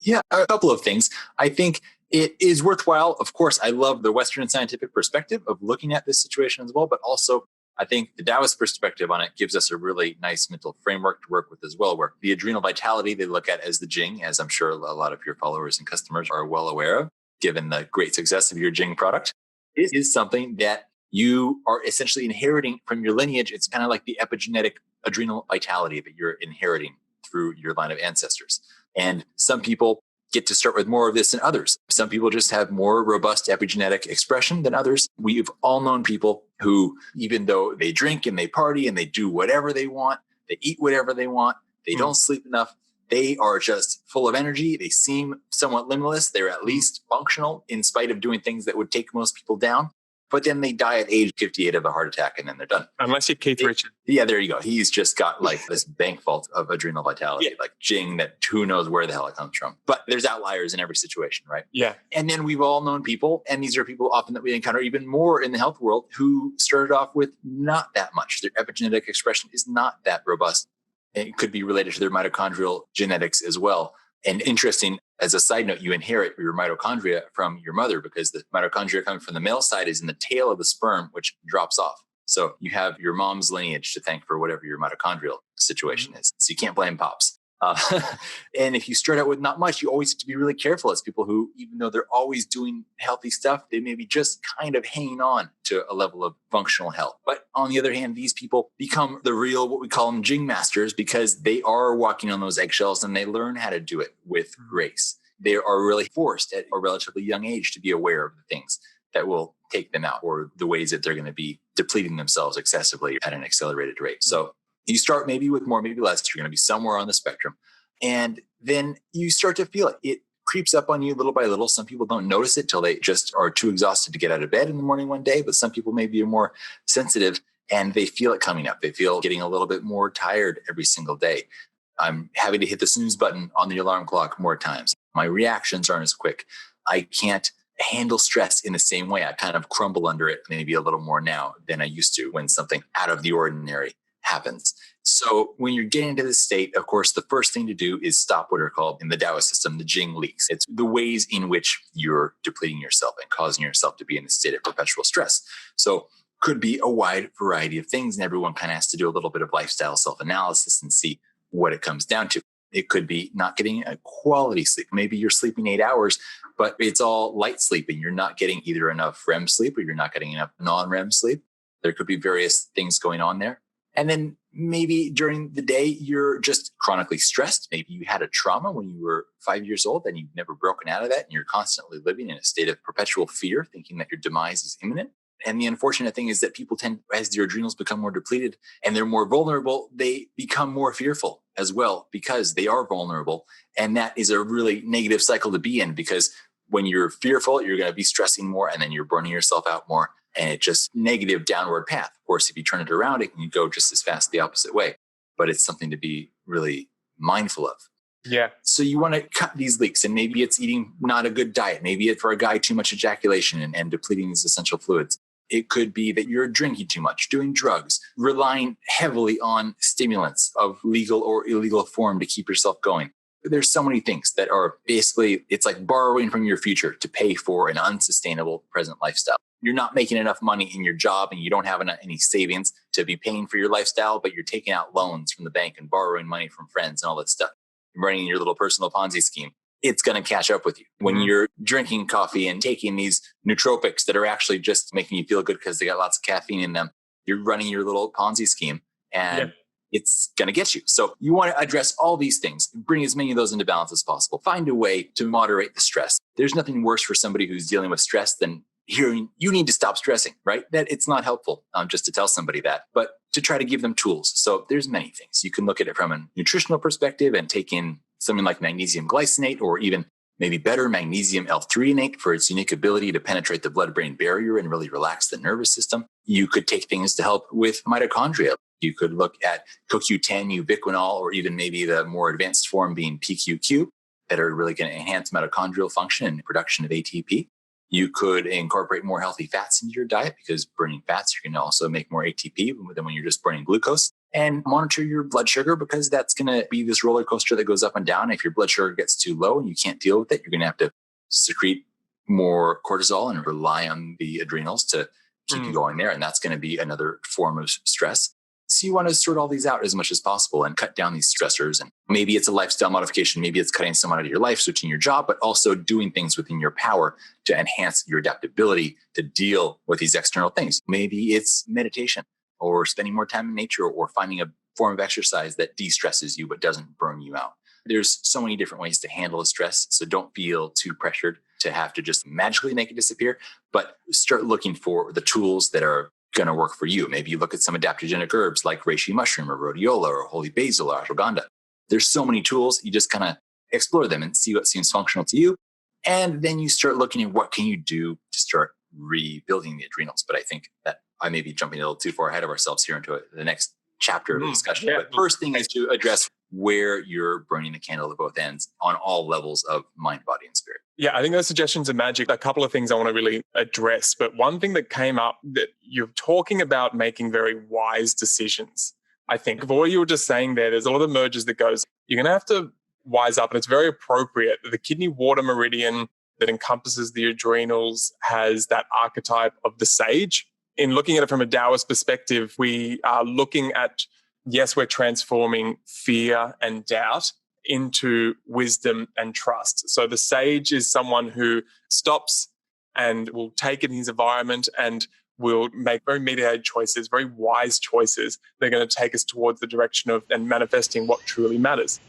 Yeah, a couple of things. I think it is worthwhile. Of course, I love the Western scientific perspective of looking at this situation as well, but also I think the Taoist perspective on it gives us a really nice mental framework to work with as well, where the adrenal vitality they look at as the Jing, as I'm sure a lot of your followers and customers are well aware of, given the great success of your Jing product. It is something that you are essentially inheriting from your lineage. It's kind of like the epigenetic adrenal vitality that you're inheriting through your line of ancestors. And some people get to start with more of this than others. Some people just have more robust epigenetic expression than others. We've all known people who, even though they drink and they party and they do whatever they want, they eat whatever they want, they don't sleep enough, they are just full of energy. They seem somewhat limitless. They're at least functional in spite of doing things that would take most people down. But then they die at age 58 of a heart attack and then they're done. Unless you're Keith Richards. Yeah, there you go. He's just got like this bank vault of adrenal vitality, like Jing, that who knows where the hell it comes from. But there's outliers in every situation, right? Yeah. And then we've all known people, and these are people often that we encounter even more in the health world, who started off with not that much. Their epigenetic expression is not that robust. It could be related to their mitochondrial genetics as well. And interesting, as a side note, you inherit your mitochondria from your mother, because the mitochondria coming from the male side is in the tail of the sperm, which drops off. So you have your mom's lineage to thank for whatever your mitochondrial situation is. So you can't blame pops. And if you start out with not much, you always have to be really careful as people who, even though they're always doing healthy stuff, they may be just kind of hanging on to a level of functional health. But on the other hand, these people become the real, what we call them, Jing masters, because they are walking on those eggshells and they learn how to do it with grace. They are really forced at a relatively young age to be aware of the things that will take them out, or the ways that they're going to be depleting themselves excessively at an accelerated rate. So you start maybe with more, maybe less. You're going to be somewhere on the spectrum. And then you start to feel it. It creeps up on you little by little. Some people don't notice it till they just are too exhausted to get out of bed in the morning one day. But some people maybe are more sensitive and they feel it coming up. They feel getting a little bit more tired every single day. I'm having to hit the snooze button on the alarm clock more times. My reactions aren't as quick. I can't handle stress in the same way. I kind of crumble under it maybe a little more now than I used to when something out of the ordinary happens. So when you're getting into this state, of course, the first thing to do is stop what are called in the Taoist system, the Jing leaks. It's the ways in which you're depleting yourself and causing yourself to be in a state of perpetual stress. So could be a wide variety of things, and everyone kind of has to do a little bit of lifestyle self-analysis and see what it comes down to. It could be not getting a quality sleep. Maybe you're sleeping 8 hours, but it's all light sleeping. You're not getting either enough REM sleep or you're not getting enough non-REM sleep. There could be various things going on there. And then maybe during the day, you're just chronically stressed. Maybe you had a trauma when you were 5 years old and you've never broken out of that. And you're constantly living in a state of perpetual fear, thinking that your demise is imminent. And the unfortunate thing is that people tend, as their adrenals become more depleted and they're more vulnerable, they become more fearful as well because they are vulnerable. And that is a really negative cycle to be in, because when you're fearful, you're going to be stressing more and then you're burning yourself out more. And it's just negative downward path. Of course, if you turn it around, it can go just as fast the opposite way. But it's something to be really mindful of. Yeah. So you want to cut these leaks, and maybe it's eating not a good diet. Maybe it's for a guy too much ejaculation and depleting these essential fluids. It could be that you're drinking too much, doing drugs, relying heavily on stimulants of legal or illegal form to keep yourself going. There's so many things that are basically, it's like borrowing from your future to pay for an unsustainable present lifestyle. You're not making enough money in your job and you don't have any savings to be paying for your lifestyle, but you're taking out loans from the bank and borrowing money from friends and all that stuff. You're running your little personal Ponzi scheme. It's going to catch up with you. When you're drinking coffee and taking these nootropics that are actually just making you feel good because they got lots of caffeine in them, you're running your little Ponzi scheme and it's going to get you. So you want to address all these things, bring as many of those into balance as possible. Find a way to moderate the stress. There's nothing worse for somebody who's dealing with stress than hearing you need to stop stressing, right? That it's not helpful just to tell somebody that, but to try to give them tools. So there's many things. You can look at it from a nutritional perspective and take in something like magnesium glycinate, or even maybe better, magnesium L-threonate for its unique ability to penetrate the blood-brain barrier and really relax the nervous system. You could take things to help with mitochondria. You could look at CoQ10, ubiquinol, or even maybe the more advanced form being PQQ that are really going to enhance mitochondrial function and production of ATP. You could incorporate more healthy fats into your diet, because burning fats, you can also make more ATP than when you're just burning glucose. and monitor your blood sugar, because that's going to be this roller coaster that goes up and down. If your blood sugar gets too low and you can't deal with it, you're going to have to secrete more cortisol and rely on the adrenals to keep you going there. And that's going to be another form of stress. So you want to sort all these out as much as possible and cut down these stressors. And maybe it's a lifestyle modification. Maybe it's cutting someone out of your life, switching your job, but also doing things within your power to enhance your adaptability to deal with these external things. Maybe it's meditation or spending more time in nature or finding a form of exercise that de-stresses you but doesn't burn you out. There's so many different ways to handle the stress. So don't feel too pressured to have to just magically make it disappear, but start looking for the tools that are going to work for you. Maybe you look at some adaptogenic herbs like reishi mushroom or rhodiola or holy basil or ashwagandha. There's so many tools. You just kind of explore them and see what seems functional to you. And then you start looking at what can you do to start rebuilding the adrenals. But I think that I may be jumping a little too far ahead of ourselves here into the next chapter of the discussion. Yeah. But first thing is to address where you're burning the candle at both ends on all levels of mind, body, and spirit. Yeah, I think those suggestions are magic. A couple of things I want to really address. But one thing that came up, that you're talking about making very wise decisions. I think of what you were just saying there's a lot of mergers that goes, you're going to have to wise up. And it's very appropriate. The kidney water meridian that encompasses the adrenals has that archetype of the sage. In looking at it from a Taoist perspective, we are looking at, yes, we're transforming fear and doubt into wisdom and trust. So the sage is someone who stops and will take in his environment and will make very mediated choices, very wise choices. They're going to take us towards the direction of and manifesting what truly matters.